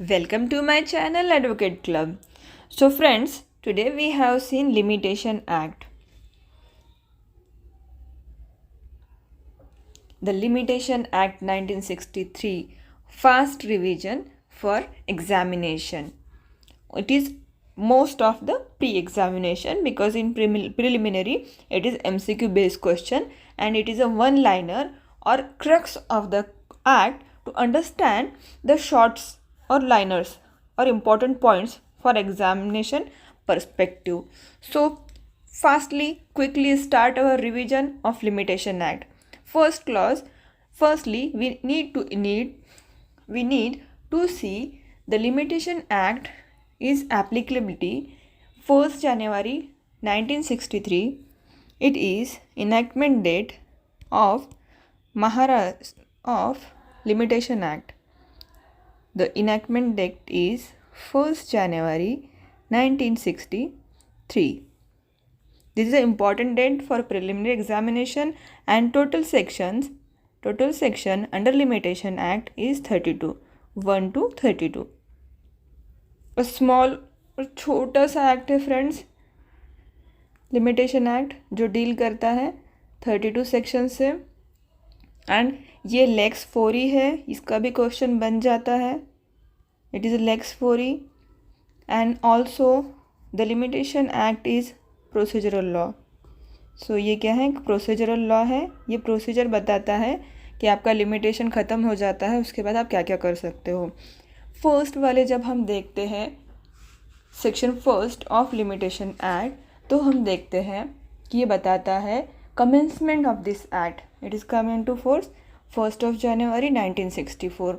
Welcome to my channel Advocate Club. So friends, today we have seen Limitation Act. The Limitation Act 1963 fast revision for examination. It is most of the pre-examination because in preliminary it is MCQ based question and it is a one-liner or crux of the act to understand the shorts or liners or important points for examination perspective. So quickly start our revision of Limitation Act. First clause, firstly we need to see the Limitation Act is applicability 1st January 1963. It is enactment date of Maharashtra of Limitation Act. The enactment date is 1st January 1963. This is an important date for preliminary examination and total section under Limitation Act is 32, 1 to 32. A small और छोटा सा act है friends, limitation act, जो deal करता है 32 section से and ये lakes 4 है. इसका भी क्वेश्चन बन जाता है. It is lex 4 and also the limitation act is procedural law. So ये क्या है, प्रोसीजरल लॉ है. ये प्रोसीजर बताता है कि आपका लिमिटेशन ख़त्म हो जाता है, उसके बाद आप क्या क्या कर सकते हो. फर्स्ट वाले जब हम देखते हैं सेक्शन 1 ऑफ लिमिटेशन एक्ट, तो हम देखते हैं कि ये बताता है commencement of this act. It is come in to force 1 January 1964.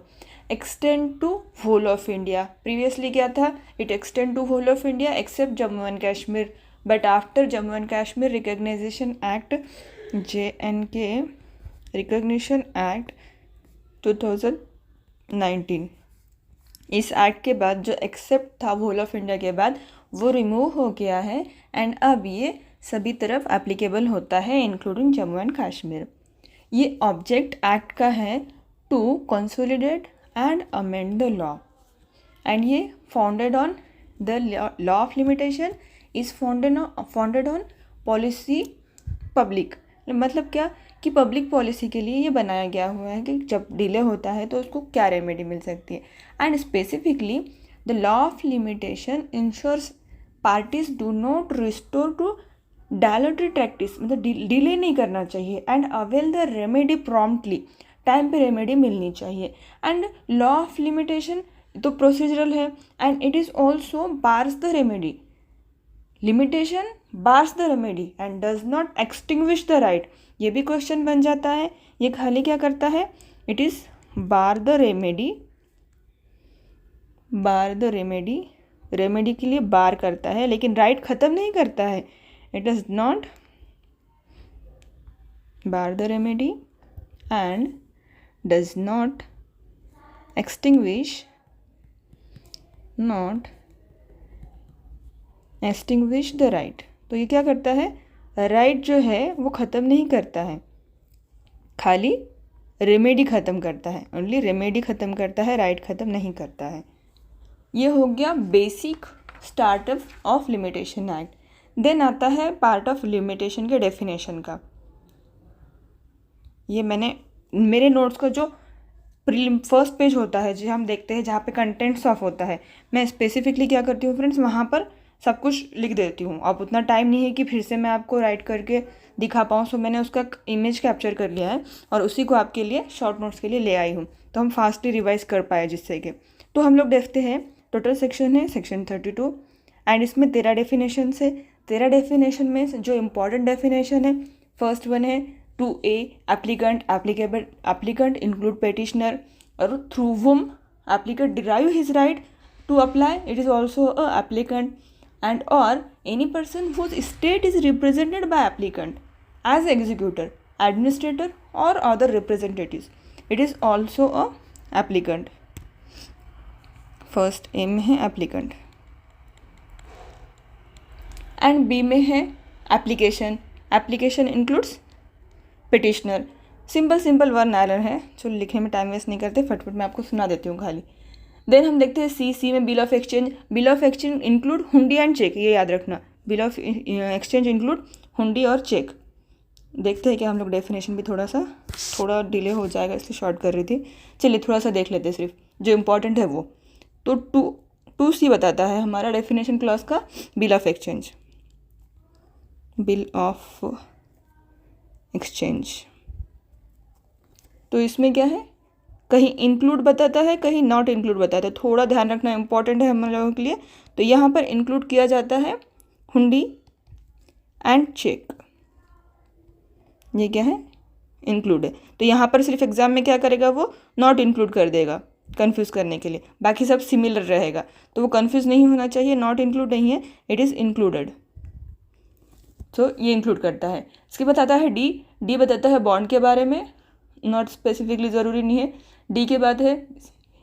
Extend to whole of India. Previously क्या था, it extend to whole of India except Jammu and Kashmir. But after Jammu and Kashmir recognisation act JNK recognition act 2019, इस act के बाद जो accept था whole of India के बाद वो रिमूव हो गया है एंड अब ये सभी तरफ एप्लीकेबल होता है इंक्लूडिंग जम्मू एंड कश्मीर. ये ऑब्जेक्ट एक्ट का है to consolidate and amend the law and ये founded on the law of limitation is founded on policy public. मतलब क्या कि पब्लिक पॉलिसी के लिए ये बनाया गया हुआ है कि जब डिले होता है तो उसको क्या रेमेडी मिल सकती है. And specifically the law of limitation ensures parties do not restore to dilatory practice. मतलब डिले नहीं करना चाहिए and avail the remedy promptly. Time पे रेमेडी मिलनी चाहिए. एंड लॉ ऑफ लिमिटेशन तो प्रोसीजरल है and it is also bars the remedy. Limitation bars the remedy and does not extinguish the right. ये भी क्वेश्चन बन जाता है. ये खाली क्या करता है, it is bar the remedy. Remedy के लिए बार करता है लेकिन राइट ख़त्म नहीं करता है. It does not bar the remedy and does not extinguish the right. तो ये क्या करता है, राइट जो है वो ख़त्म नहीं करता है, खाली रेमेडी ख़त्म करता है. ओनली रेमेडी ख़त्म करता है, राइट ख़त्म नहीं करता है. ये हो गया basic startup of limitation act. Then आता है पार्ट ऑफ लिमिटेशन के डेफिनेशन का. ये मैंने मेरे नोट्स का जो फर्स्ट पेज होता है जो हम देखते हैं जहाँ पे कंटेंट्स ऑफ होता है, मैं स्पेसिफिकली क्या करती हूँ फ्रेंड्स, वहाँ पर सब कुछ लिख देती हूँ. अब उतना टाइम नहीं है कि फिर से मैं आपको राइट करके दिखा पाऊँ, सो मैंने उसका इमेज कैप्चर कर लिया है और उसी को आपके लिए शॉर्ट नोट्स के लिए ले आई हूँ, तो हम फास्टली रिवाइज कर पाए जिससे कि. तो हम लोग देखते हैं टोटल सेक्शन है सेक्शन 32 एंड इसमें 13 डेफिनेशन है. 13 डेफिनेशन में जो इम्पॉर्टेंट डेफिनेशन है, फर्स्ट वन है 2A एप्लीकेंट इंक्लूड पेटिशनर और through whom applicant derive his right to apply. It is also a applicant and or any person whose state is represented by applicant as executor, administrator or other representatives. It is also a applicant. First A में है applicant and B में है application includes petitioner. Simple one iron है, जो लिखने में time waste नहीं करते, फटफट मैं आपको सुना देती हूँ खाली. देन हम देखते हैं सी में bill of exchange. Bill of exchange include हुंडी एंड चेक, ये याद रखना। बिल ऑफ एक्सचेंज इंक्लूड हुंडी और चेक। देखते हैं कि हम लोग डेफिनेशन भी थोड़ा डिले हो जाएगा इसलिए शॉर्ट कर रही थी। चलिए थोड़ा सा देख लेते हैं सिर्फ जो इम्पोर्टेंट है वो। तो 2C बताता है हमारा डेफिनेशन क्लॉज का bill of exchange. Bill of exchange तो इसमें क्या है, कहीं इंक्लूड बताता है, कहीं नॉट इंक्लूड बताता है। थोड़ा ध्यान रखना इंपॉर्टेंट है हम लोगों के लिए। तो यहाँ पर इंक्लूड किया जाता है हुंडी एंड चेक, ये क्या है, इंक्लूड है। तो यहाँ पर सिर्फ एग्जाम में क्या करेगा, वो नॉट इंक्लूड कर देगा कंफ्यूज करने के लिए, बाकी सब सिमिलर रहेगा। तो वो कंफ्यूज नहीं होना चाहिए, नॉट इंक्लूड नहीं है, इट इज़ इंक्लूडेड। तो ये इंक्लूड करता है। इसके बाद आता है डी बताता है बॉन्ड के बारे में, नॉट स्पेसिफिकली ज़रूरी नहीं है। डी के बाद है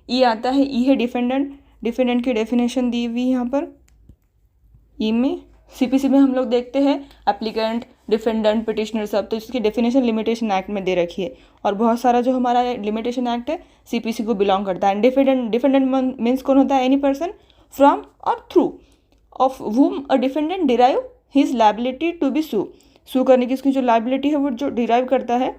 ई आता है, ई है डिफेंडेंट की डेफिनेशन दी हुई यहाँ पर ई में। सीपीसी में हम लोग देखते हैं एप्लीकेंट, डिफेंडेंट, पिटिशनर सब, तो इसकी डेफिनेशन लिमिटेशन एक्ट में दे रखी है। और बहुत सारा जो हमारा लिमिटेशन एक्ट है सीपीसी को बिलोंग करता है। डिफेंडेंट मीन्स कौन होता है, एनी पर्सन फ्रॉम और through of whom a defendant derive his liability to be sue करने की इसकी जो लायबिलिटी है वो जो डिराइव करता है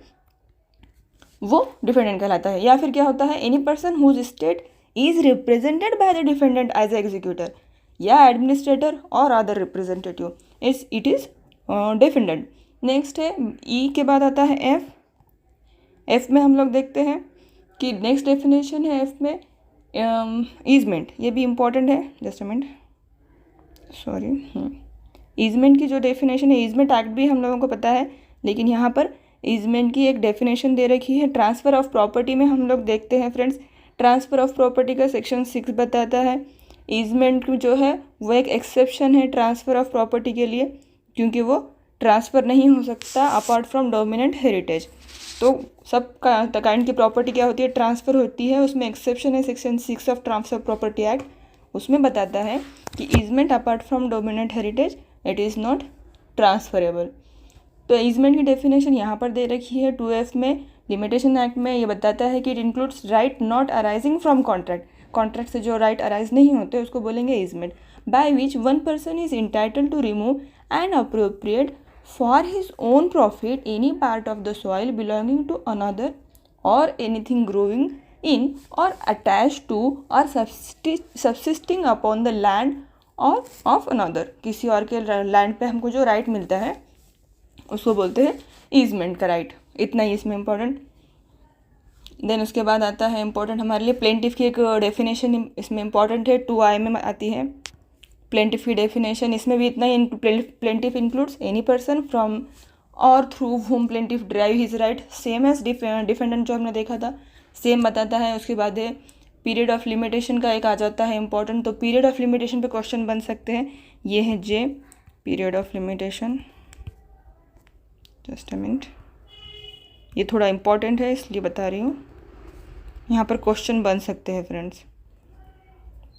वो डिफेंडेंट कहलाता है। या फिर क्या होता है, any person whose estate is represented by the defendant as a executor या एडमिनिस्ट्रेटर और other representative it is defendant. Next है ई के बाद आता है एफ में हम लोग देखते हैं कि नेक्स्ट डेफिनेशन है एफ में ईजमेंट, ये भी इम्पॉर्टेंट है। Just a minute, sorry. Easement की जो डेफिनेशन है, ईजमेंट एक्ट भी हम लोगों को पता है, लेकिन यहाँ पर ईजमेंट की एक डेफिनेशन दे रखी है। ट्रांसफ़र ऑफ प्रॉपर्टी में हम लोग देखते हैं फ्रेंड्स, ट्रांसफ़र ऑफ प्रॉपर्टी का सेक्शन 6 बताता है ईजमेंट जो है वो एक एक्सेप्शन है ट्रांसफ़र ऑफ प्रॉपर्टी के लिए, क्योंकि वो ट्रांसफ़र नहीं हो सकता अपार्ट फ्रॉम डोमिनेंट हेरिटेज। तो सब काइंड की प्रॉपर्टी क्या होती है, ट्रांसफ़र होती है, उसमें एक्सेप्शन है section 6 of transfer property act. उसमें बताता है कि easement apart from dominant heritage it is not transferable. तो ईजमेंट की डेफिनेशन यहाँ पर दे रखी है 2F में। लिमिटेशन एक्ट में ये बताता है कि it includes right not arising from contract से जो राइट अराइज नहीं होते उसको बोलेंगे easement. By which one person is entitled to remove and appropriate for his own profit any part of the soil belonging to another और anything growing in और attach to और subsisting upon the land और of another. किसी और के land पे हमको जो राइट मिलता है उसको बोलते हैं ईजमेंट का राइट। इतना ही इसमें इम्पोर्टेंट। देन उसके बाद आता है इम्पोर्टेंट हमारे लिए प्लेंटिफ की एक डेफिनेशन इसमें इम्पॉर्टेंट है, 2I में आती है प्लेंटिफ की डेफिनेशन। इसमें भी इतना ही, plaintiff includes any person from और through whom plaintiff drive his right, same as defendant जो हमने देखा था, सेम बताता है। उसके बाद है पीरियड ऑफ लिमिटेशन का एक आ जाता है इम्पोर्टेंट। तो पीरियड ऑफ लिमिटेशन पे क्वेश्चन बन सकते हैं, ये है जे period of limitation. Just a minute, ये थोड़ा इम्पॉर्टेंट है इसलिए बता रही हूँ, यहाँ पर क्वेश्चन बन सकते हैं फ्रेंड्स।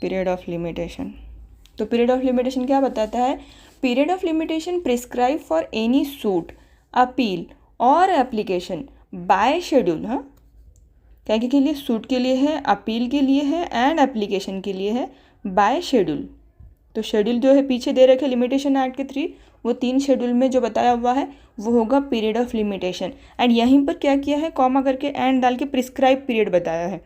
पीरियड ऑफ लिमिटेशन, तो पीरियड ऑफ लिमिटेशन क्या बताता है, period of limitation prescribe for any suit, appeal or application by schedule. हाँ, क्या के लिए, सूट के लिए है, अपील के लिए है एंड एप्लीकेशन के लिए है, बाय शेड्यूल। तो शेड्यूल जो है पीछे दे रखे लिमिटेशन एक्ट के 3, वो 3 शेड्यूल में जो बताया हुआ है वो होगा पीरियड ऑफ लिमिटेशन। एंड यहीं पर क्या किया है, कॉमा करके एंड डाल के प्रिस्क्राइब पीरियड बताया है,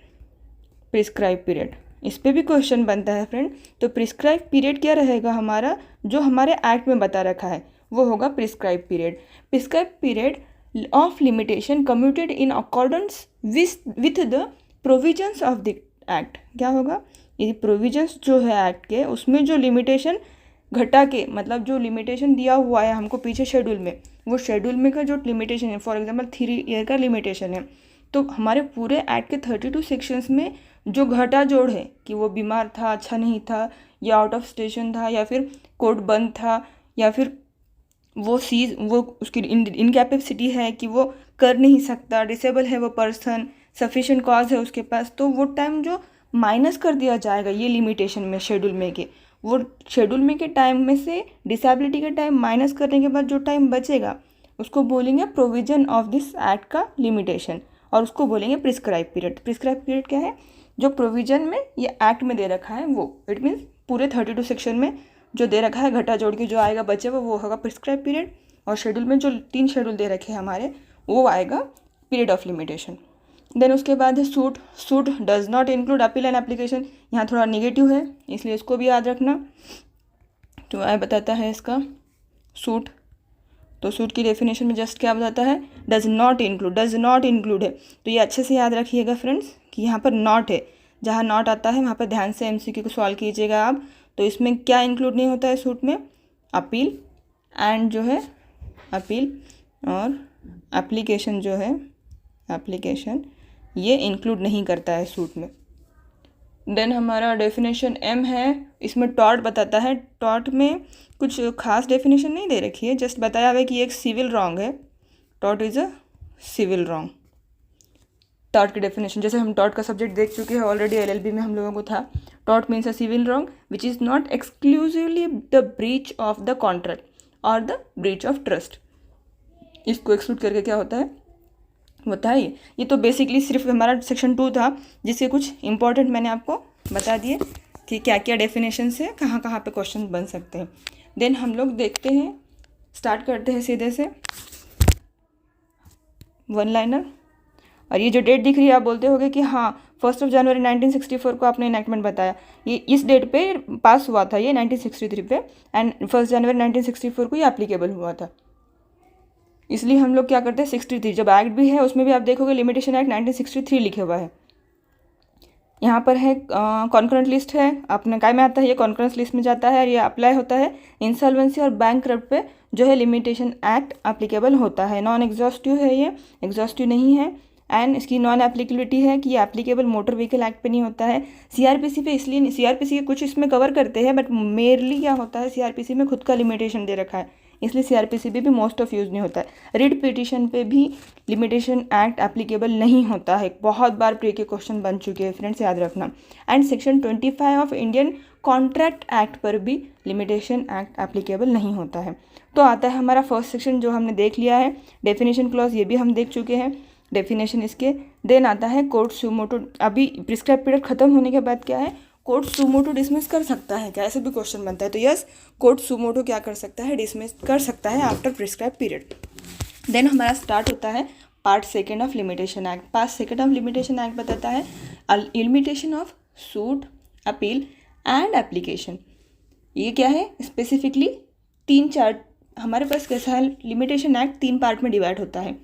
प्रिस्क्राइब पीरियड। इस पर भी क्वेश्चन बनता है फ्रेंड। तो प्रिस्क्राइब पीरियड क्या रहेगा हमारा, जो हमारे एक्ट में बता रखा है वो होगा prescribe period. Prescribe period of limitation commuted in accordance with the provisions of the act. क्या होगा, ये प्रोविजंस जो है एक्ट के, उसमें जो लिमिटेशन घटा के, मतलब जो लिमिटेशन दिया हुआ है हमको पीछे शेड्यूल में, वो शेड्यूल में का जो लिमिटेशन है, फॉर एग्जांपल 3 ईयर का लिमिटेशन है, तो हमारे पूरे एक्ट के 32 सेक्शंस में जो घटा जोड़ है कि वो बीमार था, अच्छा नहीं था, या आउट ऑफ स्टेशन था, या फिर कोर्ट बंद था, या फिर वो उसकी इनकैपेसिटी है कि वो कर नहीं सकता, डिसेबल है वो पर्सन, सफिशिएंट कॉज है उसके पास, तो वो टाइम जो माइनस कर दिया जाएगा ये लिमिटेशन में शेड्यूल में के, वो शेड्यूल में के टाइम में से डिसेबिलिटी के टाइम माइनस करने के बाद जो टाइम बचेगा उसको बोलेंगे प्रोविजन ऑफ दिस एक्ट का लिमिटेशन, और उसको बोलेंगे प्रिस्क्राइब पीरियड। प्रिस्क्राइब पीरियड क्या है, जो प्रोविज़न में ये एक्ट में दे रखा है वो, इट मीन्स पूरे 32 सेक्शन में जो दे रखा है घटा जोड़ के जो आएगा बचे वो होगा प्रिस्क्राइब पीरियड, और शेड्यूल में जो 3 शेड्यूल दे रखे हैं हमारे वो आएगा पीरियड ऑफ लिमिटेशन। देन उसके बाद है suit. Suit does not include appeal and application, यहाँ थोड़ा निगेटिव है इसलिए इसको भी याद रखना। तो आया बताता है इसका सूट, तो सूट की डेफिनेशन में जस्ट क्या बताता है, डज नॉट इंक्लूड है। तो ये अच्छे से याद रखिएगा फ्रेंड्स कि यहाँ पर नॉट है, जहाँ नॉट आता है वहाँ पर ध्यान से एमसीक्यू को सॉल्व कीजिएगा आप। तो इसमें क्या इंक्लूड नहीं होता है सूट में, अपील एंड जो है अपील और एप्लीकेशन जो है एप्लीकेशन ये इंक्लूड नहीं करता है सूट में। देन हमारा डेफिनेशन एम है, इसमें टॉर्ट बताता है। टॉर्ट में कुछ खास डेफिनेशन नहीं दे रखी है, जस्ट बताया हुआ है कि एक सिविल रॉन्ग है, tort is a civil wrong. Tort की डेफिनेशन, जैसे हम टॉर्ट का सब्जेक्ट देख चुके हैं ऑलरेडी, एलएलबी में हम लोगों को था। Tort means a civil wrong which is not exclusively the breach of the contract और द ब्रीच ऑफ ट्रस्ट। इसको एक्सक्लूड करके क्या होता है बताइए। ये तो बेसिकली सिर्फ हमारा सेक्शन 2 था, जिसके कुछ इंपॉर्टेंट मैंने आपको बता दिए कि क्या क्या डेफिनेशन से कहाँ कहाँ पे क्वेश्चन बन सकते हैं। देन हम लोग देखते हैं, स्टार्ट करते हैं सीधे से वन लाइनर। और ये जो डेट दिख रही है आप बोलते होगे कि हाँ 1 जनवरी 1964 को आपने इनैक्टमेंट बताया, ये इस डेट पे पास हुआ था ये 1963 पे, एंड 1 जनवरी 1964 को ये एप्लीकेबल हुआ था। इसलिए हम लोग क्या करते हैं 63, जब एक्ट भी है उसमें भी आप देखोगे लिमिटेशन एक्ट 1963 लिखे हुआ है। यहाँ पर है कॉन्करेंट लिस्ट है, अपने काय में आता है ये कॉन्करेंस लिस्ट में जाता है और ये अप्लाई होता है इंसॉल्वेंसी और बैंकक्रप्ट पे जो है लिमिटेशन एक्ट एप्लीकेबल होता है। नॉन एग्जॉस्टिव है, ये एग्जॉस्टिव नहीं है। एंड इसकी नॉन एप्लीकेबिलिटी है कि ये एप्लीकेबल मोटर व्हीकल एक्ट पे नहीं होता है, सीआरपीसी पे। इसलिए सीआरपीसी के कुछ इसमें कवर करते हैं, बट मेनली क्या होता है सीआरपीसी में खुद का लिमिटेशन दे रखा है, इसलिए सीआरपीसी पे भी मोस्ट ऑफ यूज़ नहीं होता है। रिट पिटिशन पे भी लिमिटेशन एक्ट एप्लीकेबल नहीं होता है, बहुत बार प्री के क्वेश्चन बन चुके हैं फ्रेंड्स, याद रखना। And section 25 of Indian contract act पर भी लिमिटेशन एक्ट एप्लीकेबल नहीं होता है। तो आता है हमारा फर्स्ट सेक्शन जो हमने देख लिया है, डेफिनेशन क्लॉज ये भी हम देख चुके हैं, डेफिनेशन इसके। देन आता है कोर्ट सुमोटो। अभी प्रिस्क्राइब पीरियड खत्म होने के बाद क्या है, कोर्ट सुमोटो डिसमिस कर सकता है क्या, ऐसे भी क्वेश्चन बनता है। तो यस, कोर्ट सुमोटो क्या कर सकता है, डिसमिस कर सकता है आफ्टर प्रिस्क्राइब पीरियड। देन हमारा स्टार्ट होता है part 2 of limitation act. Part 2 of limitation act बताता है limitation of suit, appeal and application. ये क्या है स्पेसिफिकली 3-4 हमारे पास कैसा है, लिमिटेशन एक्ट 3 पार्ट में डिवाइड होता है।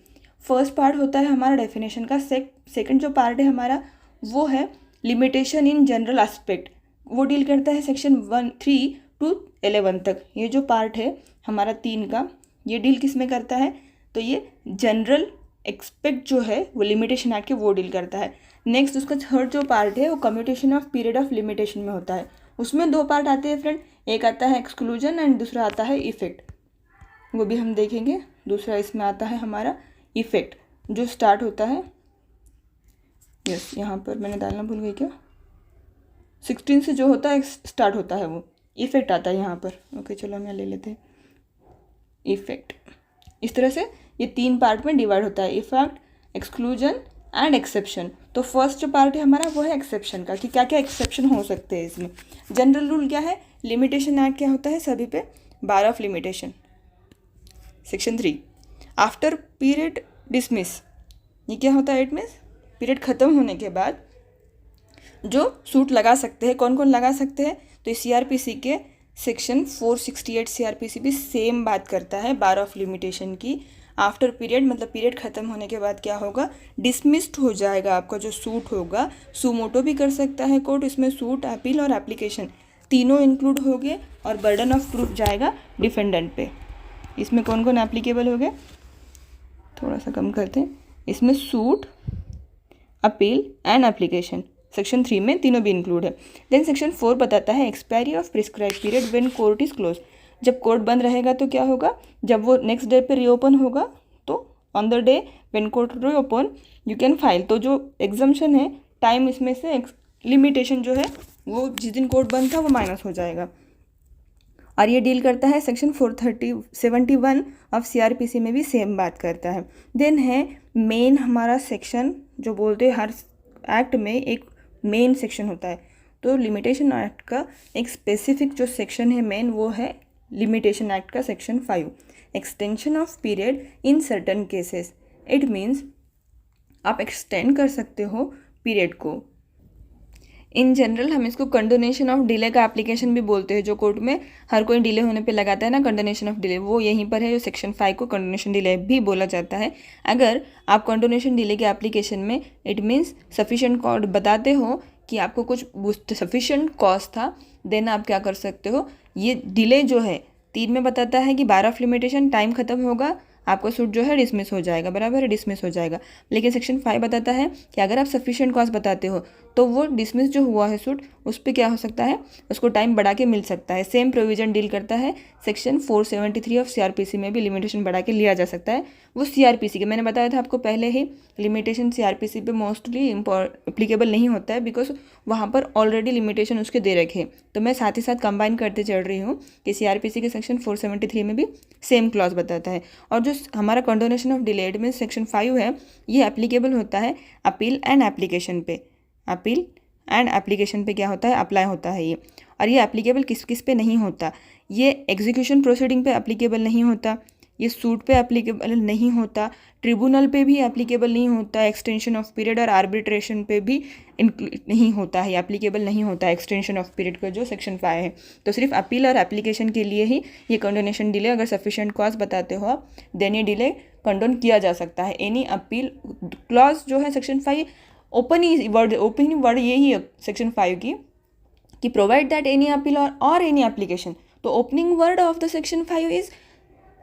फर्स्ट पार्ट होता है हमारा डेफिनेशन का, सेकंड जो पार्ट है हमारा वो है लिमिटेशन इन जनरल एस्पेक्ट, वो डील करता है सेक्शन 3 to 11 तक। ये जो पार्ट है हमारा 3 का, ये डील किस में करता है, तो ये जनरल एक्सपेक्ट जो है वो लिमिटेशन एक्ट के वो डील करता है। नेक्स्ट उसका थर्ड जो पार्ट है वो commutation of period of limitation में होता है। उसमें 2 पार्ट आते हैं फ्रेंड, एक आता है एक्सक्लूजन एंड दूसरा आता है इफेक्ट, वो भी हम देखेंगे। दूसरा इसमें आता है हमारा इफेक्ट जो स्टार्ट होता है, यस यहाँ पर मैंने डालना भूल गई क्या, 16 से जो होता है स्टार्ट होता है वो इफेक्ट आता है यहाँ पर। ओके चलो हम यहाँ ले लेते हैं इफेक्ट। इस तरह से ये 3 पार्ट में डिवाइड होता है, इफेक्ट, एक्सक्लूजन एंड एक्सेप्शन। तो फर्स्ट जो पार्ट है हमारा वो है एक्सेप्शन का, कि क्या क्या एक्सेप्शन हो सकते हैं इसमें। जनरल रूल क्या है, लिमिटेशन एक्ट क्या होता है सभी पे, bar of limitation. Section 3 after period dismiss, ये क्या होता है, इट मीन्स पीरियड ख़त्म होने के बाद जो सूट लगा सकते हैं, कौन कौन लगा सकते हैं, तो सीआरपीसी के सेक्शन 468 सीआरपीसी भी सेम बात करता है बार ऑफ लिमिटेशन की। आफ्टर पीरियड मतलब पीरियड ख़त्म होने के बाद क्या होगा, डिसमिस्ड हो जाएगा आपका जो सूट होगा। सुमोटो भी कर सकता है कोर्ट, इसमें सूट, अपील और एप्लीकेशन तीनों इंक्लूड हो गए, और बर्डन ऑफ प्रूफ जाएगा डिफेंडेंट पे। इसमें कौन कौन एप्लीकेबल हो गए, थोड़ा सा कम करते हैं, इसमें suit, appeal and application section 3 में तीनों भी इंक्लूड है। देन सेक्शन 4 बताता है expiry of prescribe period when court is close. जब कोर्ट बंद रहेगा तो क्या होगा, जब वो नेक्स्ट डे पे रीओपन होगा तो on the day when court reopen you can file. तो जो एग्जम्पशन है टाइम, इसमें से लिमिटेशन जो है वो जिस दिन कोर्ट बंद था वो माइनस हो जाएगा। और ये डील करता है सेक्शन 471 ऑफ सीआरपीसी में भी सेम बात करता है। देन है मेन हमारा सेक्शन जो बोलते हैं हर एक्ट में एक मेन सेक्शन होता है। तो लिमिटेशन एक्ट का एक स्पेसिफिक जो सेक्शन है मेन, वो है लिमिटेशन एक्ट का section 5, extension of period in certain cases. It means आप एक्सटेंड कर सकते हो पीरियड को। इन जनरल हम इसको कंडोनेशन ऑफ डिले का एप्लीकेशन भी बोलते हैं, जो कोर्ट में हर कोई डिले होने पे लगाता है ना, कंडोनेशन ऑफ डिले, वो यहीं पर है, जो सेक्शन 5 को कंडोनेशन डिले भी बोला जाता है। अगर आप कंडोनेशन डिले के एप्लीकेशन में इट मीन्स सफिशिएंट कॉस्ट बताते हो कि आपको कुछ सफिशिएंट कॉस्ट था, देन आप क्या कर सकते हो, ये डिले जो है 3 में बताता है कि 12 ऑफ लिमिटेशन, टाइम खत्म होगा, आपका सूट जो है डिसमिस हो जाएगा, बराबर है, डिसमिस हो जाएगा। लेकिन सेक्शन 5 बताता है कि अगर आप सफिशिएंट कॉस्ट बताते हो तो वो डिसमिस जो हुआ है सूट, उस पर क्या हो सकता है, उसको टाइम बढ़ा के मिल सकता है। सेम प्रोविजन डील करता है सेक्शन 473 ऑफ सीआरपीसी में भी, लिमिटेशन बढ़ा के लिया जा सकता है। वो सीआरपीसी के, मैंने बताया था आपको पहले ही, लिमिटेशन सीआरपीसी पे मोस्टली एप्लीकेबल नहीं होता है, बिकॉज वहाँ पर ऑलरेडी लिमिटेशन उसके दे रखे। तो मैं साथ ही साथ कंबाइन करते चल रही हूँ कि सीआरपीसी के सेक्शन 473 में भी सेम क्लॉज बताता है। और जो हमारा कंडोनेशन ऑफ डिलेड में सेक्शन 5 है, ये एप्लीकेबल होता है अपील एंड एप्लीकेशन पे। अपील एंड एप्लीकेशन पे क्या होता है, अप्लाई होता है ये। और ये एप्लीकेबल किस किस पे नहीं होता, ये एग्जीक्यूशन प्रोसीडिंग पे एप्लीकेबल नहीं होता, ये सूट पे एप्लीकेबल नहीं होता, ट्रिब्यूनल पे भी एप्लीकेबल नहीं होता, एक्सटेंशन ऑफ पीरियड और आर्बिट्रेशन पे भी नहीं होता है, एप्लीकेबल नहीं होता एक्सटेंशन ऑफ पीरियड का जो सेक्शन 5 है। तो सिर्फ अपील और एप्लीकेशन के लिए ही ये कंडोनेशन डिले, अगर सफिशिएंट कॉज बताते हो आप, देन ये डिले कंडोन किया जा सकता है। एनी अपील क्लॉज जो है सेक्शन 5, ओपनिंग वर्ड यही है सेक्शन 5 की, कि provide that any appeal or any application. तो opening word of the section 5 is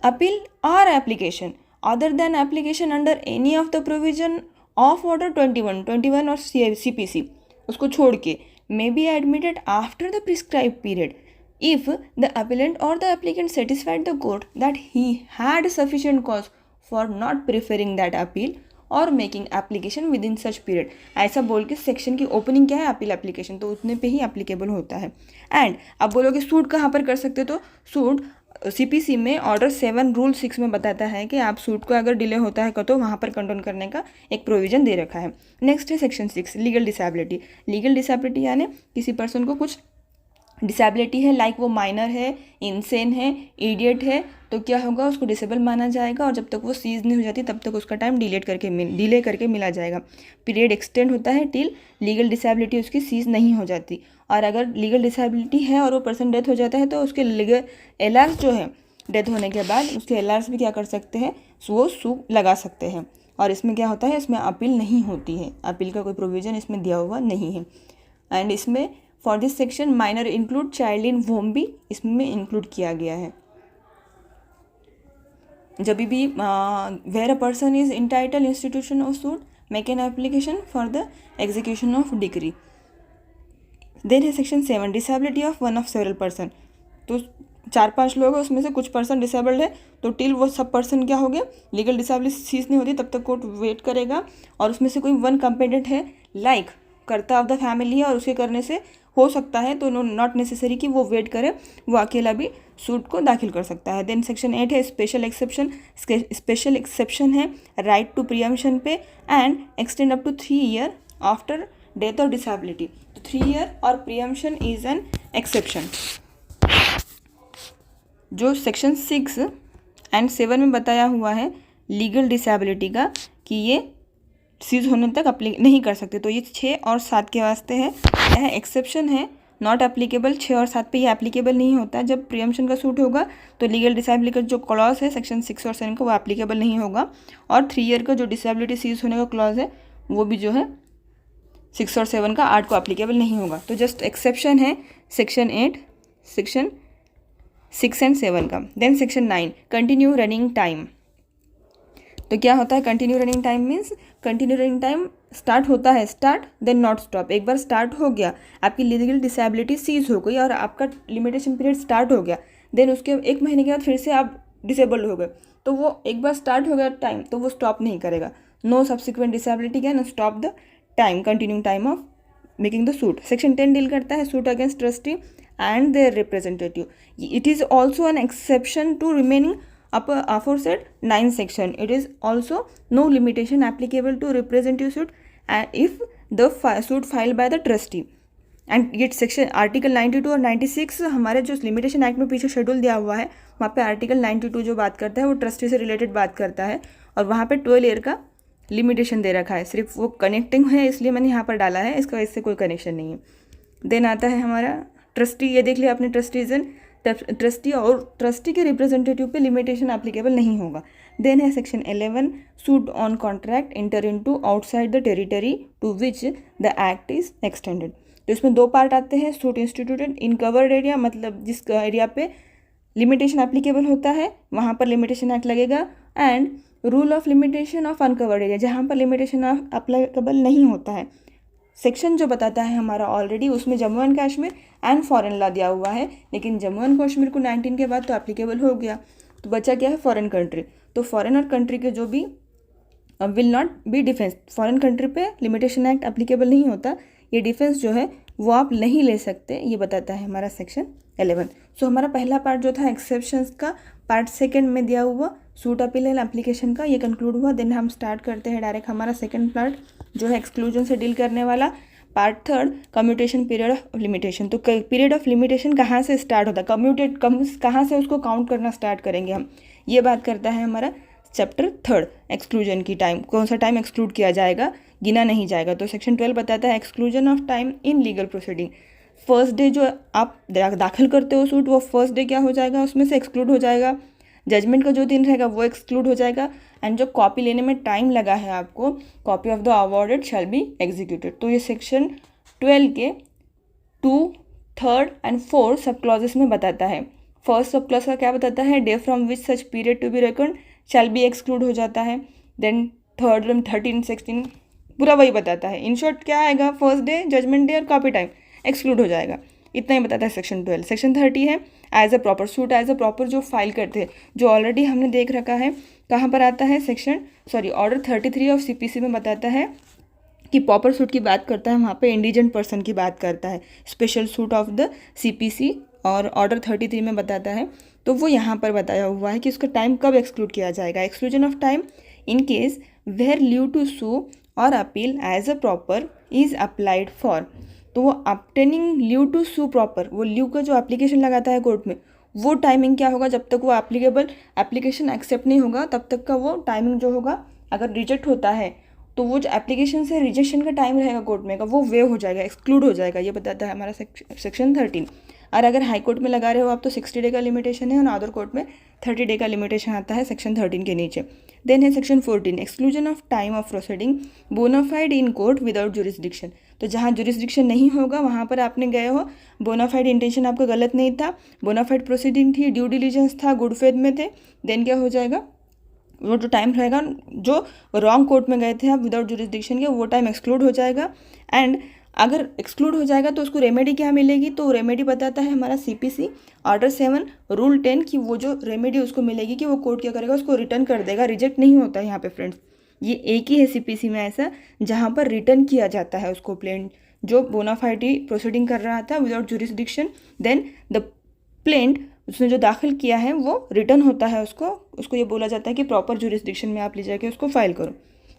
appeal or application other than application under any of the provision of order 21 और CPC, उसको छोड़ के, may be admitted after the prescribe period if the appellant or the applicant satisfied the court that he had sufficient cause for not preferring that appeal और making application with in such period. ऐसा बोल के section की opening क्या है, appeal application, तो उतने पे ही एप्लीकेबल होता है। एंड अब बोलोगे सूट कहाँ पर कर सकते हो, तो सूट CPC में ऑर्डर 7 रूल 6 में बताता है कि आप सूट को अगर डिले होता है तो वहाँ पर कंडोन करने का एक प्रोविजन दे रखा है। नेक्स्ट है section 6, legal disability. Legal disability यानी किसी पर्सन को कुछ डिसेबिलिटी है, लाइक वो माइनर है, इनसेन है, इडियट है, तो क्या होगा, उसको डिसेबल माना जाएगा और जब तक वो सीज नहीं हो जाती तब तक उसका टाइम डिले करके मिला जाएगा। पीरियड एक्सटेंड होता है टिल लीगल डिसेबिलिटी उसकी सीज नहीं हो जाती। और अगर लीगल डिसेबिलिटी है और वो पर्सन डेथ हो जाता है तो उसके लीगल एलार्स जो है, डेथ होने के बाद उसके एलार्स भी क्या कर सकते हैं, वो सूट लगा सकते हैं। और इसमें क्या होता है, इसमें अपील नहीं होती है, अपील का कोई प्रोविज़न इसमें दिया हुआ नहीं है। एंड इसमें for this section minor include child in home भी इसमें इंक्लूड किया गया है। जब भी where a person is entitle institution of suit make an application for the execution of decree. Then है section 7, disability of one of several person. तो 4-5 लोग हैं, उसमें से कुछ पर्सन डिसेबल्ड है, तो टिल वो सब पर्सन क्या हो गया, लीगल डिसेबिलिटी सीज नहीं होती तब तक कोर्ट वेट करेगा। और उसमें से कोई वन कंपेटेंट है, लाइक कर्ता ऑफ द फैमिली है, और उसके करने से हो सकता है, तो नॉट नेसेसरी कि वो वेट करे, वो अकेला भी सूट को दाखिल कर सकता है। देन सेक्शन 8 है स्पेशल एक्सेप्शन। स्पेशल एक्सेप्शन है राइट टू प्रियम्पशन पे and extend up to 3 year after death of disability. तो 3 ईयर और प्रियम्पशन इज एन एक्सेप्शन। जो सेक्शन 6 एंड 7 में बताया हुआ है लीगल डिसेबिलिटी का कि ये सीज होने तक अप्लाई नहीं कर सकते, तो ये 6 और 7 के वास्ते है। यह एक्सेप्शन है, नॉट एप्लीकेबल। 6 और 7 पे ये एप्लीकेबल नहीं होता। जब प्रियम्पशन का सूट होगा तो लीगल डिसेबिलिटी का जो क्लॉज है सेक्शन 6 और 7 का, वो एप्लीकेबल नहीं होगा। और 3 ईयर का जो डिसेबिलिटी सीज होने का क्लॉज है वो भी जो है 6 और 7 का 8 को एप्लीकेबल नहीं होगा। तो जस्ट एक्सेप्शन है सेक्शन 8, सेक्शन 6 एंड 7 का। Then section 9 continue running time. तो क्या होता है continue running time, means continue running time start होता है, स्टार्ट देन नॉट स्टॉप। एक बार स्टार्ट हो गया, आपकी लीगल डिसेबिलिटी सीज हो गई और आपका लिमिटेशन पीरियड स्टार्ट हो गया, देन उसके 1 महीने के बाद फिर से आप डिसेबल्ड हो गए, तो वो एक बार स्टार्ट हो गया टाइम तो वो स्टॉप नहीं करेगा। No subsequent disability can stop the time, continuing time of making the suit. Section 10 deal करता है suit against trustee and their representative. It is also an exception to remaining aforesaid 9 section. It is also no limitation applicable to representative suit and if the suit file by the trustee. And ये section article 92 और 96 हमारे जो limitation act में पीछे schedule दिया हुआ है वहाँ पे आर्टिकल 92 जो बात करता है वो ट्रस्टी से रिलेटेड बात करता है, और वहाँ पे 12 ईयर का लिमिटेशन दे रखा है, सिर्फ वो कनेक्टिंग है इसलिए मैंने यहाँ पर डाला है, इसका इससे कोई कनेक्शन नहीं है। देन आता है हमारा ट्रस्टी, ये देख लिया आपने, ट्रस्टीजन ट्रस्टी और ट्रस्टी के रिप्रेजेंटेटिव पे लिमिटेशन एप्लीकेबल नहीं होगा। देन है section 11 suit on contract enter into outside the territory to which the act is extended. तो इसमें दो पार्ट आते हैं, suit instituted in covered area, मतलब जिस एरिया पे लिमिटेशन एप्लीकेबल होता है वहाँ पर लिमिटेशन एक्ट लगेगा, and rule of limitation of uncovered area जहाँ पर लिमिटेशन एप्लीकेबल नहीं होता है। सेक्शन जो बताता है हमारा ऑलरेडी उसमें Jammu and Kashmir and foreign law दिया हुआ है, लेकिन जम्मू एंड कश्मीर को 19 के बाद तो एप्लीकेबल हो गया, तो बचा क्या है फॉरेन कंट्री। तो फॉरेन और कंट्री के जो भी will not be defence, foreign country पे लिमिटेशन एक्ट एप्लीकेबल नहीं होता, ये डिफेंस जो है वो आप नहीं ले सकते, ये बताता है हमारा सेक्शन 11। सो हमारा पहला पार्ट जो था एक्सेप्शंस का, पार्ट सेकंड में दिया हुआ सूट अपील एंड एप्लीकेशन का, ये कंक्लूड हुआ। देन हम स्टार्ट करते हैं डायरेक्ट हमारा सेकंड पार्ट जो है एक्सक्लूजन से डील करने वाला। Part third commutation period of limitation. तो पीरियड ऑफ लिमिटेशन कहाँ से स्टार्ट होता है, कहाँ से उसको काउंट करना स्टार्ट करेंगे हम, ये बात करता है हमारा चैप्टर थर्ड। एक्सक्लूजन की टाइम, कौन सा टाइम एक्सक्लूड किया जाएगा, गिना नहीं जाएगा। तो सेक्शन 12 बताता है exclusion of time in legal proceeding. First day जो आप दाखिल करते हो सूट, वो फर्स्ट डे क्या हो जाएगा, उसमें से एक्सक्लूड हो जाएगा। जजमेंट का जो दिन रहेगा वो एक्सक्लूड हो जाएगा, एंड जो कॉपी लेने में टाइम लगा है आपको, copy of the awarded shall be executed. तो ये सेक्शन 12 के 2, 3 एंड 4 सब क्लॉजेस में बताता है। फर्स्ट सब क्लॉज का क्या बताता है, day from which such period to be record shall be exclude हो जाता है। देन थर्ड 13, 16 पूरा वही बताता है। इन शॉर्ट क्या आएगा, फर्स्ट डे, जजमेंट डे और कॉपी टाइम एक्सक्लूड हो जाएगा, इतना ही बताता है सेक्शन 12। सेक्शन 30 है as a proper suit, as a proper जो फाइल करते हैं, जो ऑलरेडी हमने देख रखा है कहाँ पर आता है, ऑर्डर 33 ऑफ CPC में बताता है कि प्रॉपर सूट की बात करता है, वहाँ पे इंडिजेंट पर्सन की बात करता है। Special suit of the CPC और ऑर्डर 33 में बताता है, तो वो यहाँ पर बताया हुआ है कि उसका टाइम कब एक्सक्लूड किया जाएगा। Exclusion of time in case where leave to sue or appeal as a proper is applied for. तो वो obtaining leave to sue proper, वो लीव का जो एप्लीकेशन लगाता है कोर्ट में, वो टाइमिंग क्या होगा, जब तक वो एप्लीकेशन एक्सेप्ट नहीं होगा तब तक का वो टाइमिंग जो होगा। अगर रिजेक्ट होता है तो वो जो एप्लीकेशन से रिजेक्शन का टाइम रहेगा कोर्ट में का, वो वेव हो जाएगा, एक्सक्लूड हो जाएगा, ये बताता है हमारा सेक्शन 13। और अगर हाई कोर्ट में लगा रहे हो आप तो 60 डे का लिमिटेशन है, और अदर कोर्ट में 30 डे का लिमिटेशन आता है सेक्शन 13 के नीचे। देन है section 14 exclusion of time of proceeding bona fide in court without jurisdiction. तो जहाँ जुरिस्डिक्शन नहीं होगा वहाँ पर आपने गए हो, बोनाफाइड इंटेंशन आपका गलत नहीं था, बोनाफाइड प्रोसीडिंग थी, ड्यू डिलीजेंस था, गुड फेथ में थे, देन क्या हो जाएगा, वो जो टाइम रहेगा जो रॉन्ग कोर्ट में गए थे आप विदाउट जुरिस्डिक्शन के, वो टाइम एक्सक्लूड हो जाएगा। एंड अगर एक्सक्लूड हो जाएगा तो उसको रेमेडी क्या मिलेगी, तो रेमेडी बताता है हमारा CPC ऑर्डर 7 रूल 10 की वो जो रेमेडी उसको मिलेगी कि वो कोर्ट क्या करेगा, उसको रिटर्न कर देगा। रिजेक्ट नहीं होता है यहाँ पे फ्रेंड्स, ये एक ही है CPC में ऐसा जहाँ पर रिटर्न किया जाता है उसको, प्लेंट जो बोनाफाइडी प्रोसीडिंग कर रहा था without jurisdiction, then the plaint उसने जो दाखिल किया है वो रिटर्न होता है, उसको ये बोला जाता है कि प्रॉपर जुरिस्डिक्शन में आप ले जाके उसको फाइल करो।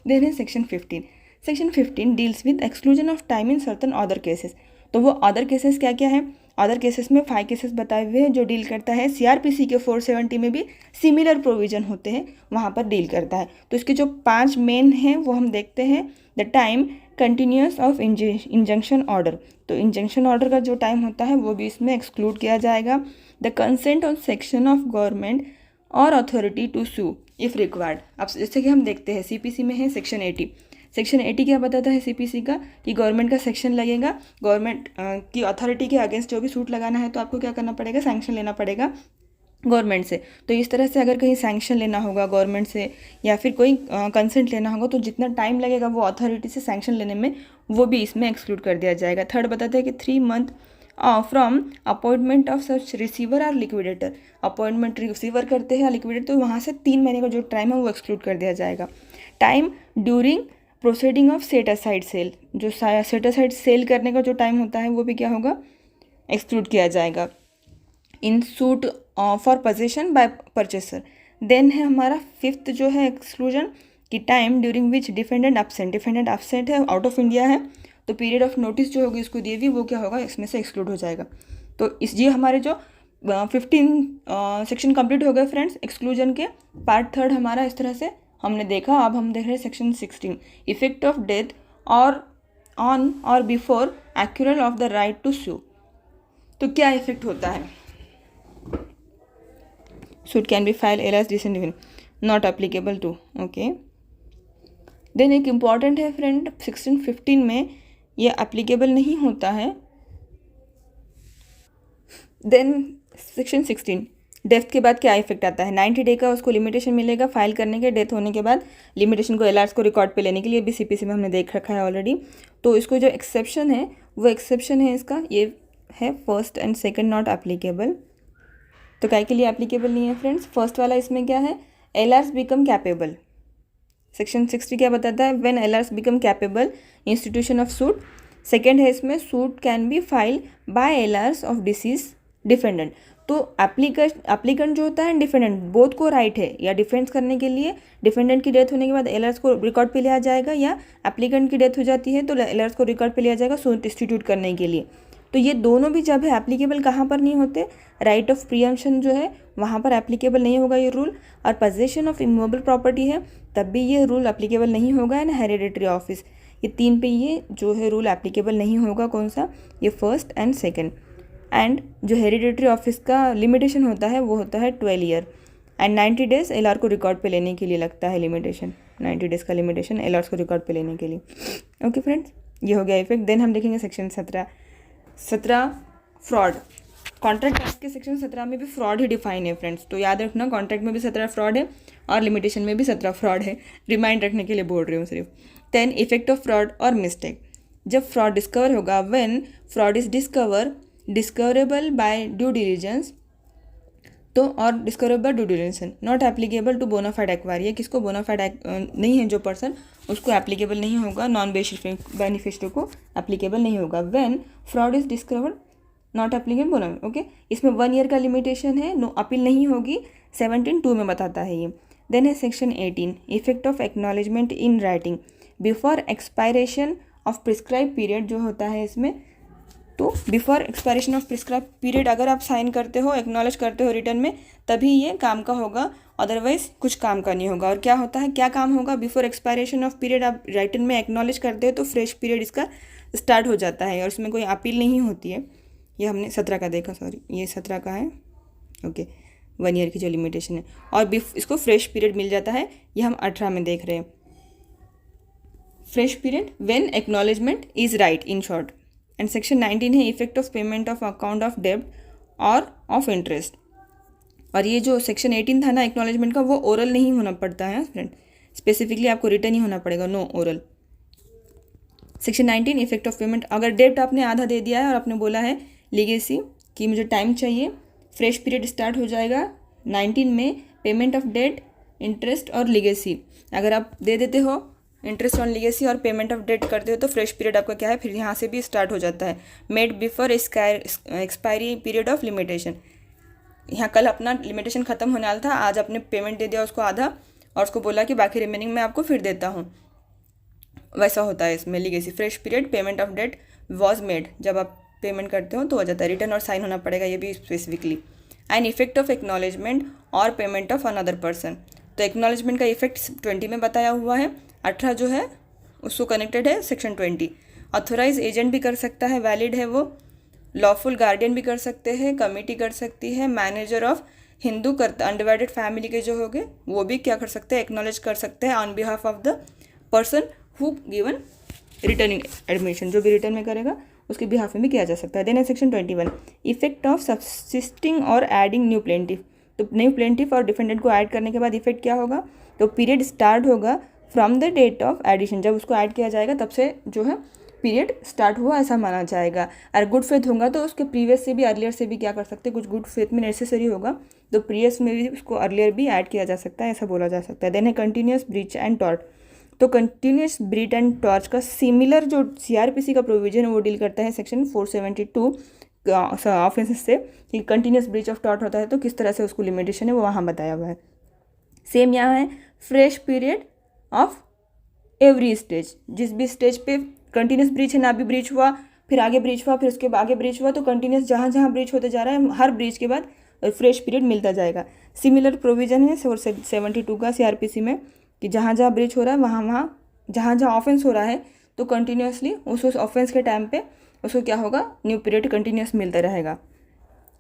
देन है section 15। Section 15 deals with exclusion of time in certain other cases. तो वो अदर केसेस क्या क्या है, अदर केसेस में 5 केसेस बताए हुए हैं जो डील करता है। CRPC के 470 में भी सिमिलर प्रोविजन होते हैं, वहाँ पर डील करता है। तो इसके जो 5 मेन हैं वो हम देखते हैं। The time continuous of injunction order, तो इंजंक्शन ऑर्डर का जो टाइम होता है वो भी इसमें एक्सक्लूड किया जाएगा। The consent on section of government or authority to sue if required. अब जैसे कि हम देखते हैं CPC में है सेक्शन 80। सेक्शन 80 क्या बताता है CPC का, कि गवर्नमेंट का सेक्शन लगेगा, गवर्नमेंट की अथॉरिटी के अगेंस्ट जो भी सूट लगाना है तो आपको क्या करना पड़ेगा, सैंक्शन लेना पड़ेगा गवर्नमेंट से। तो इस तरह से अगर कहीं सैंक्शन लेना होगा गवर्नमेंट से या फिर कोई कंसेंट लेना होगा तो जितना टाइम लगेगा वो अथॉरिटी से सैंक्शन लेने में, वो भी इसमें एक्सक्लूड कर दिया जाएगा। थर्ड बताते हैं कि 3 month from appointment of such receiver और लिक्विडेटर। अपॉइंटमेंट रिसीवर करते हैं या लिक्विडेटर, तो वहाँ से 3 महीने का जो टाइम है वो एक्सक्लूड कर दिया जाएगा। Time during proceeding of set aside sale, जो सेट असाइड सेल करने का जो टाइम होता है वो भी क्या होगा, एक्सक्लूड किया जाएगा। In suit for possession by purchaser. Then है हमारा 5th जो है एक्सक्लूजन, कि time during which defendant absent है, आउट ऑफ इंडिया है, तो पीरियड ऑफ नोटिस जो होगी उसको दी हुई वो क्या होगा, इसमें से एक्सक्लूड हो जाएगा। तो इस ये हमारे जो 15 सेक्शन कंप्लीट हो गए फ्रेंड्स एक्सक्लूजन के। पार्ट थर्ड हमारा इस तरह से हमने देखा। अब हम देख रहे हैं section 16, effect of death or on or before accrual of the right to sue. तो क्या इफेक्ट होता है? सूट कैन बी फाइल एलास डिसेंडिविन not applicable to, okay. Then एक इम्पॉर्टेंट है फ्रेंड, 16-15 में ये एप्लीकेबल नहीं होता है। देन सेक्शन 16, डेथ के बाद क्या इफेक्ट आता है? 90 डे का उसको लिमिटेशन मिलेगा फाइल करने के, डेथ होने के बाद लिमिटेशन को एलआरस को रिकॉर्ड पे लेने के लिए भी सीपीसी में हमने देख रखा है ऑलरेडी। तो इसको जो एक्सेप्शन है वो एक्सेप्शन है इसका, ये है first and second not applicable. तो काय के लिए एप्लीकेबल नहीं है फ्रेंड्स? फर्स्ट वाला इसमें क्या है, एलआरस बिकम कैपेबल। सेक्शन 60 क्या बताता है? When LRs become capable institution of suit. Second है इसमें suit can be file by LRs of deceased defendant. तो एप्लीकेंट जो होता है डिफेंडेंट, बोथ को राइट है या डिफेंस करने के लिए डिफेंडेंट की डेथ होने के बाद एलआरस को रिकॉर्ड पे लिया जाएगा, या एप्लीकेंट की डेथ हो जाती है तो एलआरस को रिकॉर्ड पे लिया जाएगा सूट इंस्टीट्यूट करने के लिए। तो ये दोनों भी जब है एप्लीकेबल कहाँ पर नहीं होते, राइट ऑफ प्रीएम्पशन जो है वहाँ पर एप्लीकेबल नहीं होगा ये रूल। और पोजेशन ऑफ इमूवेबल प्रॉपर्टी है तब भी ये रूल एप्लीकेबल नहीं होगा। एंड हेरिडेटरी ऑफिस, ये तीन पे ये जो है रूल एप्लीकेबल नहीं होगा। कौन सा? ये फर्स्ट एंड सेकेंड। एंड जो हेरिडेटरी ऑफिस का लिमिटेशन होता है वो होता है 12 ईयर एंड 90 डेज एलआर को रिकॉर्ड पे लेने के लिए लगता है लिमिटेशन, 90 डेज का लिमिटेशन एलआर को रिकॉर्ड पे लेने के लिए। ओके फ्रेंड्स, ये हो गया इफेक्ट। देन हम देखेंगे सेक्शन 17 फ्रॉड। कॉन्ट्रैक्ट एक्ट के सेक्शन 17 में भी फ्रॉड ही डिफाइन है फ्रेंड्स, तो याद रखना कॉन्ट्रैक्ट में भी 17 फ्रॉड है और लिमिटेशन में भी 17 फ्रॉड है, रिमाइंड रखने के लिए बोल रही हूँ सिर्फ। 10 इफेक्ट ऑफ फ्रॉड और मिस्टेक। जब फ्रॉड डिस्कवर होगा, when fraud is discoverable by due diligence, तो और discoverable due diligence not applicable to bona fide acquire. ये किसको बोनाफाइड नहीं है जो पर्सन, उसको एप्लीकेबल नहीं होगा, नॉन बेनिफिशियरी को एप्लीकेबल नहीं होगा। When fraud is discovered not applicable bona fide, okay. इसमें 1 ईयर का लिमिटेशन है, नो अपील नहीं होगी, 17(2) में बताता है ये। देन है section 18 effect of acknowledgement in writing before expiration of prescribe period जो होता है इसमें। तो before expiration of prescribe period अगर आप साइन करते हो, एक्नॉलेज करते हो रिटर्न में, तभी ये काम का होगा, अदरवाइज कुछ काम का नहीं होगा। और क्या होता है, क्या काम होगा? बिफोर एक्सपायरेशन ऑफ पीरियड आप रिटर्न में एक्नॉलेज करते हो तो फ्रेश पीरियड इसका स्टार्ट हो जाता है और उसमें कोई अपील नहीं होती है। ये हमने 17 का देखा, सॉरी ये 17 का है, ओके। 1 ईयर की जो लिमिटेशन है और इसको फ्रेश पीरियड मिल जाता है, ये हम 18 में देख रहे हैं। Fresh period when acknowledgement is right in short. And section 19 है effect of payment of account of डेब्ट और ऑफ इंटरेस्ट। और ये जो सेक्शन 18 था ना एक्नॉलेजमेंट का, वो ओरल नहीं होना पड़ता है फ्रेंड, स्पेसिफिकली आपको रिटर्न ही होना पड़ेगा, no oral. Section 19 effect of payment, अगर डेब्ट आपने आधा दे दिया है और आपने बोला है लीगेसी कि मुझे टाइम चाहिए, फ्रेश पीरियड स्टार्ट हो जाएगा 19 में, पेमेंट ऑफ डेट, इंटरेस्ट और लीगेसी। अगर आप दे देते हो इंटरेस्ट ऑन लीगेसी और पेमेंट ऑफ डेट करते हो तो फ्रेश पीरियड आपका क्या है, फिर यहाँ से भी स्टार्ट हो जाता है। Made before expiry period of limitation. यहाँ कल अपना लिमिटेशन खत्म होने वाला था, आज आपने पेमेंट दे दिया उसको आधा और उसको बोला कि बाकी रिमेनिंग मैं आपको फिर देता हूँ, वैसा होता है इसमें legacy. Fresh period payment of debt was made, जब आप पेमेंट करते हो तो हो जाता है, रिटर्न और साइन होना पड़ेगा ये भी specifically. And effect of acknowledgement और पेमेंट ऑफ अनदर पर्सन। तो एक्नॉलेजमेंट का इफेक्ट 20 में बताया हुआ है, 18 जो है उसको कनेक्टेड है सेक्शन 20। ऑथोराइज एजेंट भी कर सकता है, वैलिड है वो। लॉफुल गार्डियन भी कर सकते हैं, कमिटी कर सकती है, मैनेजर ऑफ हिंदू करता अनडिवाइडेड फैमिली के जो होंगे वो भी क्या कर सकते हैं, एक्नॉलेज कर सकते हैं on behalf of the person who given returning admission. जो भी रिटर्न में करेगा उसके बिहाफ में भी किया जा सकता है। देन है सेक्शन 21 इफेक्ट ऑफ सब्सिस्टिंग और एडिंग न्यू प्लेंटिफ। तो न्यू प्लेंटिफ और डिफेंडेंट को ऐड करने के बाद इफेक्ट क्या होगा, तो पीरियड स्टार्ट होगा from the date of addition, जब उसको ऐड किया जाएगा तब से जो है पीरियड स्टार्ट हुआ ऐसा माना जाएगा। और गुड फेथ होगा तो उसके प्रीवियस से भी अर्लियर से भी क्या कर सकते हैं, कुछ गुड फेथ में नेसेसरी होगा तो प्रीवियस में भी उसको अर्लियर भी ऐड किया जा सकता है, ऐसा बोला जा सकता है। देन है कंटिन्यूस ब्रीच एंड टॉर्ट। तो कंटिन्यूस ब्रीच एंड टॉर्च का सिमिलर जो सीआरपीसी का प्रोविजन है वो डील करता है सेक्शन 472 ऑफेंसेस से, कि कंटिन्यूस ब्रीच ऑफ टॉर्ट होता है तो किस तरह से उसको लिमिटेशन है वो वहाँ बताया हुआ है। सेम यहाँ है fresh period of every stage. जिस भी स्टेज पे कंटिन्यूस ब्रीच है, ना भी ब्रीच हुआ, फिर आगे ब्रीच हुआ, फिर उसके आगे ब्रीच हुआ, तो कंटिन्यूस जहाँ जहाँ ब्रीच होते जा रहा है हर ब्रीच के बाद फ्रेश पीरियड मिलता जाएगा। सिमिलर प्रोविजन है 72 का CRPC में कि जहाँ जहाँ ब्रीच हो रहा है वहाँ जहाँ जहाँ ऑफेंस हो रहा है तो कंटिन्यूसली उस ऑफेंस के टाइम पे उसको क्या होगा, न्यू पीरियड कंटिन्यूस मिलता रहेगा।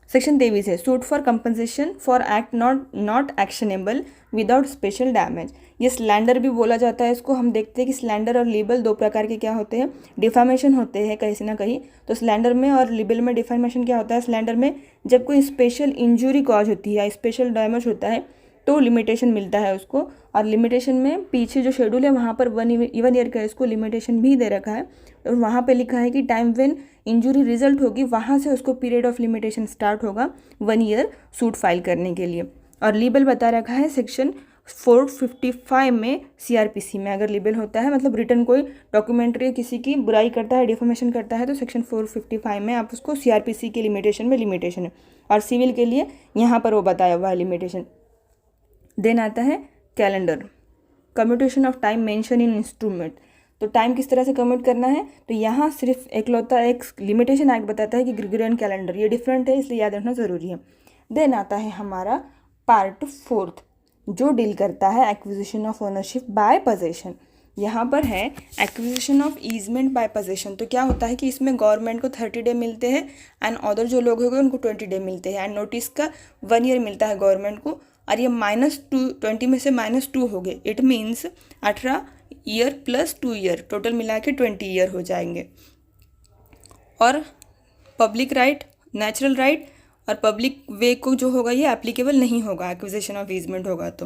सेक्शन 23 है suit for compensation for act not actionable without special damage. ये स्लैंडर भी बोला जाता है इसको। हम देखते हैं कि स्लैंडर और लिबल दो प्रकार के क्या होते हैं, डिफामेशन होते हैं कहीं से ना कहीं। तो स्लैंडर में और लिबल में डिफामेशन क्या होता है, स्लैंडर में जब कोई स्पेशल इंजुरी कॉज होती है, स्पेशल डैमेज होता है तो लिमिटेशन मिलता है उसको। और लिमिटेशन में पीछे जो शेड्यूल है वहाँ पर 1 ईयर का इसको लिमिटेशन भी दे रखा है और वहाँ पे लिखा है कि टाइम व्हेन इंजुरी रिजल्ट होगी वहाँ से उसको पीरियड ऑफ लिमिटेशन स्टार्ट होगा 1 ईयर सूट फाइल करने के लिए। और लीबल बता रखा है सेक्शन 455 में CRPC में। अगर लीबल होता है मतलब रिटर्न कोई डॉक्यूमेंट्री किसी की बुराई करता है, डिफॉर्मेशन करता है, तो सेक्शन 455 में आप उसको CRPC के लिमिटेशन में लिमिटेशन है। और सिविल के लिए यहाँ पर वो बताया हुआ है लिमिटेशन। देन आता है calendar, commutation of time mention in instrument. तो टाइम किस तरह से कम्यूट करना है, तो यहाँ सिर्फ एकलौता एक लिमिटेशन एक्ट बताता है कि ग्रेगोरियन कैलेंडर, ये डिफरेंट है इसलिए याद रखना ज़रूरी है। देन आता है हमारा पार्ट 4 जो डील करता है acquisition of ownership by possession. यहाँ पर है acquisition of easement by possession. तो क्या होता है कि इसमें गवर्नमेंट को 30 डे मिलते हैं एंड अदर जो लोग होंगे उनको 20 डे मिलते हैं एंड नोटिस का 1 ईयर मिलता है गवर्नमेंट को। और ये -20 में से -2 हो गए, it means 18 year plus 2 year total मिला के 20 ईयर हो जाएंगे। और पब्लिक राइट, नेचुरल राइट और पब्लिक वे को जो होगा ये एप्लीकेबल नहीं होगा, एक्विजिशन ऑफ ईजमेंट होगा तो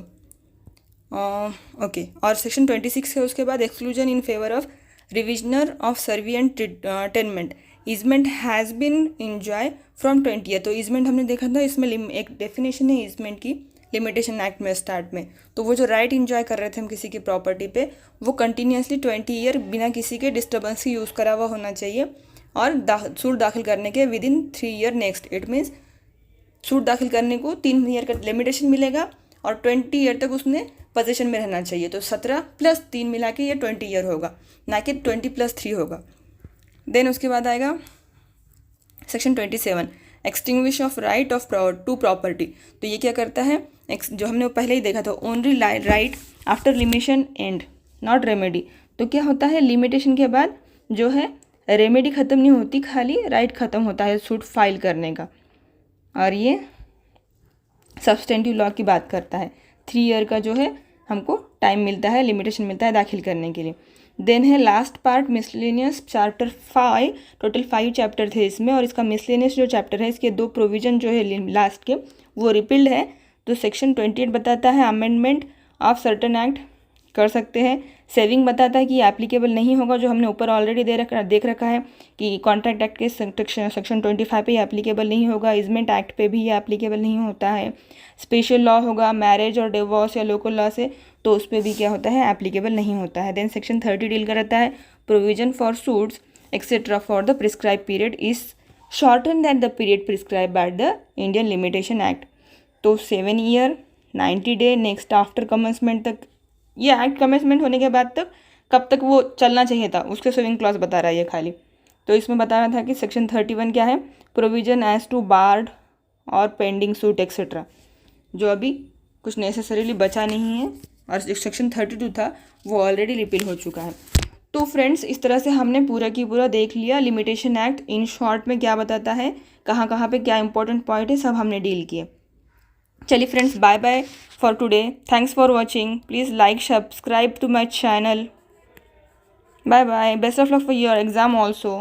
ओके। और सेक्शन 26 है उसके बाद exclusion in favour of reversioner of servient tenement easement has been enjoy from 20 year. तो ईजमेंट हमने देखा था, इसमें एक डेफिनेशन है ईजमेंट की लिमिटेशन एक्ट में स्टार्ट में। तो वो जो राइट इंजॉय कर रहे थे हम किसी की प्रॉपर्टी पे वो कंटिन्यूसली 20 ईयर बिना किसी के डिस्टर्बेंस की यूज़ करा हुआ होना चाहिए और सूट दाखिल करने के within 3 year next. It means suit दाखिल करने को 3 ईयर का लिमिटेशन मिलेगा और 20 ईयर तक उसने पोजीशन में रहना चाहिए। तो 17 + 3 मिला के ये 20 ईयर होगा, ना कि 20 + 3 होगा। देन उसके बाद आएगा section 27 extinguish of right of to property. तो ये क्या करता है, जो हमने पहले ही देखा था, only right after limitation and not remedy. तो क्या होता है, लिमिटेशन के बाद जो है रेमेडी ख़त्म नहीं होती, खाली राइट ख़त्म होता है सूट फाइल करने का। और ये सब्सटेंटिव लॉ की बात करता है, 3 ईयर का जो है हमको टाइम मिलता है, लिमिटेशन मिलता है दाखिल करने के लिए। देन है last part miscellaneous chapter 5, total 5 chapter थे इसमें और इसका मिसलेनियस जो चैप्टर है इसके 2 प्रोविजन जो है लास्ट के वो रिपील्ड है। तो सेक्शन 28 बताता है अमेंडमेंट ऑफ सर्टन एक्ट कर सकते हैं। सेविंग बताता है कि एप्लीकेबल नहीं होगा, जो हमने ऊपर ऑलरेडी देख रखा है कि कॉन्ट्रैक्ट एक्ट के सेक्शन 25 पे एप्लीकेबल नहीं होगा, इजमेंट एक्ट पे भी ये एप्लीकेबल नहीं होता है। स्पेशल लॉ होगा मैरिज और डिवोर्स या लोकल लॉ से, तो उस पर भी क्या होता है एप्लीकेबल नहीं होता है। देन सेक्शन 30 डील करता है provision for suits etcetera for the prescribe period is shorten than the period prescribe by the Indian limitation act. तो 7 year 90 day next after commencement तक, ये एक्ट कमेंसमेंट होने के बाद तक कब तक वो चलना चाहिए था उसके सेविंग क्लॉज बता रहा है ये खाली। तो इसमें बताना था कि सेक्शन 31 क्या है, प्रोविजन एज टू बार्ड और पेंडिंग सूट एक्सेट्रा, जो अभी कुछ नेसेसरीली बचा नहीं है। और सेक्शन 32 था वो ऑलरेडी रिपील हो चुका है। तो फ्रेंड्स इस तरह से हमने पूरा की पूरा देख लिया लिमिटेशन एक्ट इन शॉर्ट में क्या बताता है, कहाँ कहाँ पे क्या इंपॉर्टेंट पॉइंट है, सब हमने डील किए। चलिए friends, bye bye for today. Thanks for watching. Please like, subscribe to my channel. Bye bye. Best of luck for your exam also.